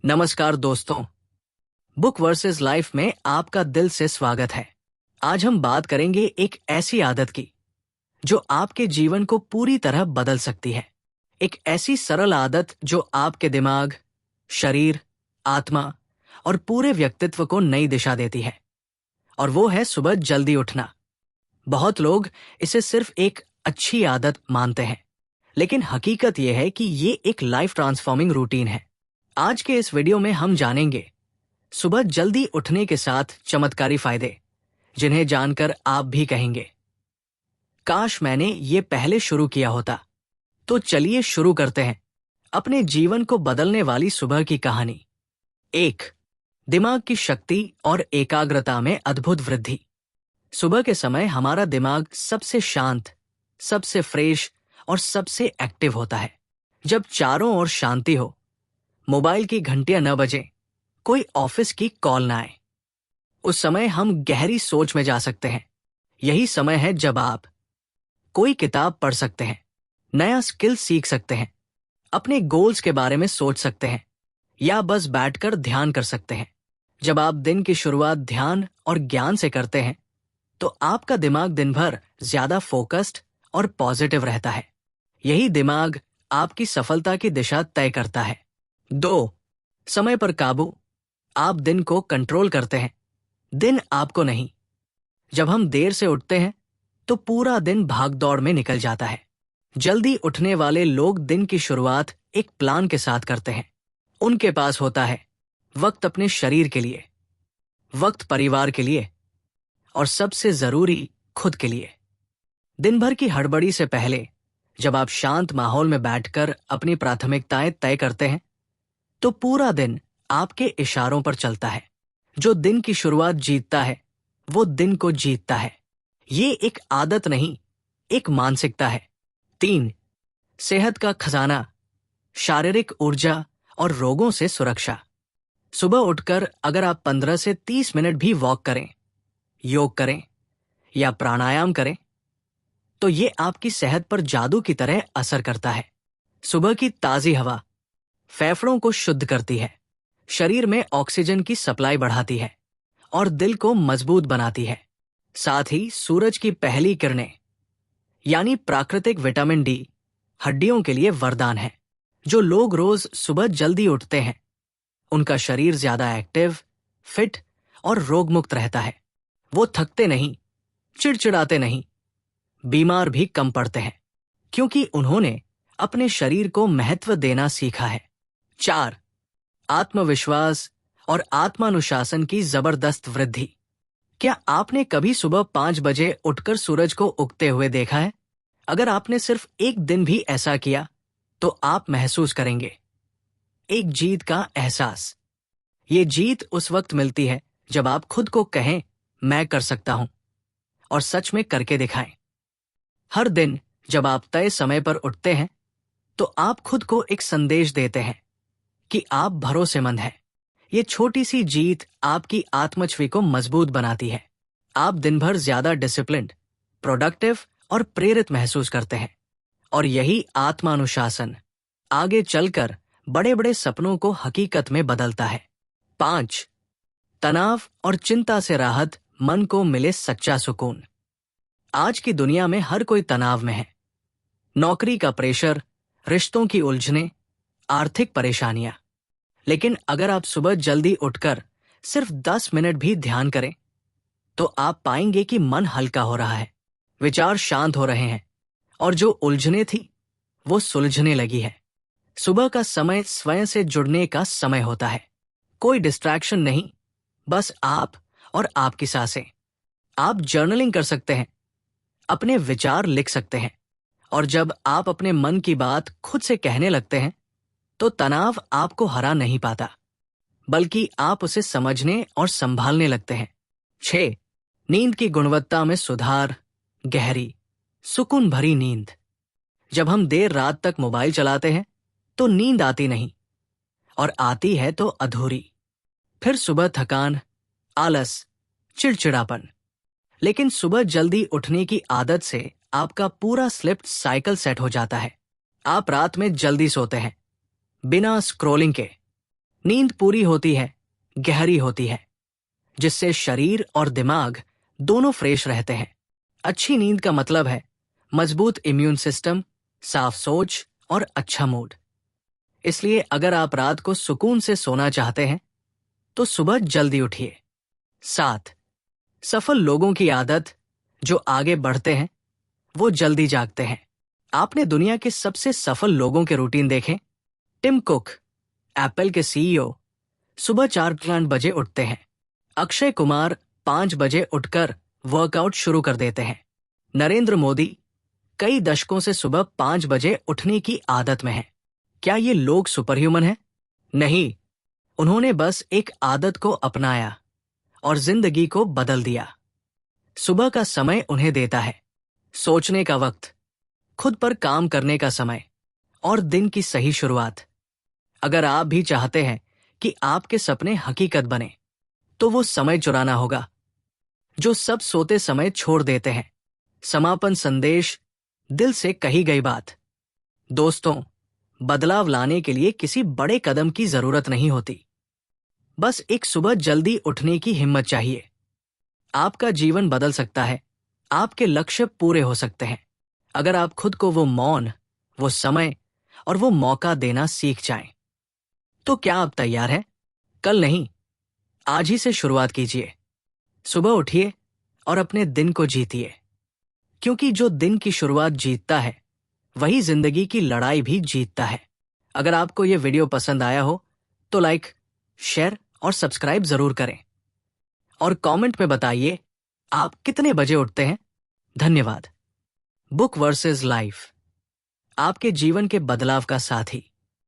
नमस्कार दोस्तों, book versus life में आपका दिल से स्वागत है। आज हम बात करेंगे एक ऐसी आदत की जो आपके जीवन को पूरी तरह बदल सकती है। एक ऐसी सरल आदत जो आपके दिमाग, शरीर, आत्मा और पूरे व्यक्तित्व को नई दिशा देती है। और वो है सुबह जल्दी उठना। बहुत लोग इसे सिर्फ एक अच्छी आदत मानते हैं, लेकिन हकीकत यह है कि ये एक लाइफ ट्रांसफॉर्मिंग रूटीन है। आज के इस वीडियो में हम जानेंगे सुबह जल्दी उठने के साथ चमत्कारी फायदे, जिन्हें जानकर आप भी कहेंगे, काश मैंने ये पहले शुरू किया होता। तो चलिए शुरू करते हैं अपने जीवन को बदलने वाली सुबह की कहानी। 1. दिमाग की शक्ति और एकाग्रता में अद्भुत वृद्धि। सुबह के समय हमारा दिमाग सबसे शांत, सबसे फ्रेश और सबसे एक्टिव होता है। जब चारों ओर शांति हो, मोबाइल की घंटियां न बजें, कोई ऑफिस की कॉल ना आए, उस समय हम गहरी सोच में जा सकते हैं। यही समय है जब आप कोई किताब पढ़ सकते हैं, नया स्किल सीख सकते हैं, अपने गोल्स के बारे में सोच सकते हैं या बस बैठकर ध्यान कर सकते हैं। जब आप दिन की शुरुआत ध्यान और ज्ञान से करते हैं तो आपका दिमाग दिन भर ज्यादा फोकस्ड और पॉजिटिव रहता है। यही दिमाग आपकी सफलता की दिशा तय करता है। 2. समय पर काबू। आप दिन को कंट्रोल करते हैं, दिन आपको नहीं। जब हम देर से उठते हैं तो पूरा दिन भागदौड़ में निकल जाता है। जल्दी उठने वाले लोग दिन की शुरुआत एक प्लान के साथ करते हैं। उनके पास होता है वक्त अपने शरीर के लिए, वक्त परिवार के लिए और सबसे जरूरी खुद के लिए। दिन भर की हड़बड़ी से पहले जब आप शांत माहौल में बैठकर अपनी प्राथमिकताएं तय करते हैं तो पूरा दिन आपके इशारों पर चलता है। जो दिन की शुरुआत जीतता है वो दिन को जीतता है। ये एक आदत नहीं, एक मानसिकता है। 3. सेहत का खजाना, शारीरिक ऊर्जा और रोगों से सुरक्षा। सुबह उठकर अगर आप 15 से 30 मिनट भी वॉक करें, योग करें या प्राणायाम करें तो ये आपकी सेहत पर जादू की तरह असर करता है। सुबह की ताजी हवा फेफड़ों को शुद्ध करती है, शरीर में ऑक्सीजन की सप्लाई बढ़ाती है और दिल को मजबूत बनाती है। साथ ही सूरज की पहली किरणें यानी प्राकृतिक विटामिन डी हड्डियों के लिए वरदान है। जो लोग रोज सुबह जल्दी उठते हैं उनका शरीर ज्यादा एक्टिव, फिट और रोगमुक्त रहता है। वो थकते नहीं, चिड़चिड़ाते नहीं, बीमार भी कम पड़ते हैं, क्योंकि उन्होंने अपने शरीर को महत्व देना सीखा है। 4. आत्मविश्वास और आत्मानुशासन की जबरदस्त वृद्धि। क्या आपने कभी सुबह 5 बजे उठकर सूरज को उगते हुए देखा है? अगर आपने सिर्फ एक दिन भी ऐसा किया तो आप महसूस करेंगे एक जीत का एहसास। ये जीत उस वक्त मिलती है जब आप खुद को कहें, मैं कर सकता हूं, और सच में करके दिखाएं। हर दिन जब आप तय समय पर उठते हैं तो आप खुद को एक संदेश देते हैं कि आप भरोसेमंद हैं। ये छोटी सी जीत आपकी आत्मछवि को मजबूत बनाती है। आप दिन भर ज्यादा डिसिप्लिन्ड, प्रोडक्टिव और प्रेरित महसूस करते हैं। और यही आत्मानुशासन आगे चलकर बड़े बड़े सपनों को हकीकत में बदलता है। 5. तनाव और चिंता से राहत, मन को मिले सच्चा सुकून। आज की दुनिया में हर कोई तनाव में है। नौकरी का प्रेशर, रिश्तों की उलझनें, आर्थिक परेशानियां। लेकिन अगर आप सुबह जल्दी उठकर सिर्फ 10 मिनट भी ध्यान करें तो आप पाएंगे कि मन हल्का हो रहा है, विचार शांत हो रहे हैं और जो उलझने थी वो सुलझने लगी है। सुबह का समय स्वयं से जुड़ने का समय होता है। कोई डिस्ट्रैक्शन नहीं, बस आप और आपकी सांसें। आप जर्नलिंग कर सकते हैं, अपने विचार लिख सकते हैं, और जब आप अपने मन की बात खुद से कहने लगते हैं तो तनाव आपको हरा नहीं पाता, बल्कि आप उसे समझने और संभालने लगते हैं। 6. नींद की गुणवत्ता में सुधार, गहरी, सुकून भरी नींद। जब हम देर रात तक मोबाइल चलाते हैं तो नींद आती नहीं, और आती है तो अधूरी। फिर सुबह थकान, आलस, चिड़चिड़ापन। लेकिन सुबह जल्दी उठने की आदत से आपका पूरा स्लिप साइकिल सेट हो जाता है। आप रात में जल्दी सोते हैं, बिना स्क्रॉलिंग के, नींद पूरी होती है, गहरी होती है, जिससे शरीर और दिमाग दोनों फ्रेश रहते हैं। अच्छी नींद का मतलब है मजबूत इम्यून सिस्टम, साफ सोच और अच्छा मूड। इसलिए अगर आप रात को सुकून से सोना चाहते हैं तो सुबह जल्दी उठिए। 7. सफल लोगों की आदत, जो आगे बढ़ते हैं वो जल्दी जागते हैं। आपने दुनिया के सबसे सफल लोगों के रूटीन देखें। टिम कुक, एप्पल के सीईओ, सुबह 4 बजे उठते हैं। अक्षय कुमार 5 बजे उठकर वर्कआउट शुरू कर देते हैं। नरेंद्र मोदी कई दशकों से सुबह 5 बजे उठने की आदत में हैं। क्या ये लोग सुपरह्यूमन हैं? नहीं, उन्होंने बस एक आदत को अपनाया और जिंदगी को बदल दिया। सुबह का समय उन्हें देता है सोचने का वक्त, खुद पर काम करने का समय और दिन की सही शुरुआत। अगर आप भी चाहते हैं कि आपके सपने हकीकत बने, तो वो समय चुराना होगा जो सब सोते समय छोड़ देते हैं। समापन संदेश, दिल से कही गई बात। दोस्तों, बदलाव लाने के लिए किसी बड़े कदम की जरूरत नहीं होती, बस एक सुबह जल्दी उठने की हिम्मत चाहिए। आपका जीवन बदल सकता है, आपके लक्ष्य पूरे हो सकते हैं, अगर आप खुद को वो मौन, वो समय और वो मौका देना सीख जाएं। तो क्या आप तैयार हैं? कल नहीं, आज ही से शुरुआत कीजिए। सुबह उठिए और अपने दिन को जीतिए, क्योंकि जो दिन की शुरुआत जीतता है वही जिंदगी की लड़ाई भी जीतता है। अगर आपको ये वीडियो पसंद आया हो तो लाइक, शेयर और सब्सक्राइब जरूर करें और कमेंट में बताइए आप कितने बजे उठते हैं। धन्यवाद। बुक वर्सेस लाइफ, आपके जीवन के बदलाव का साथी।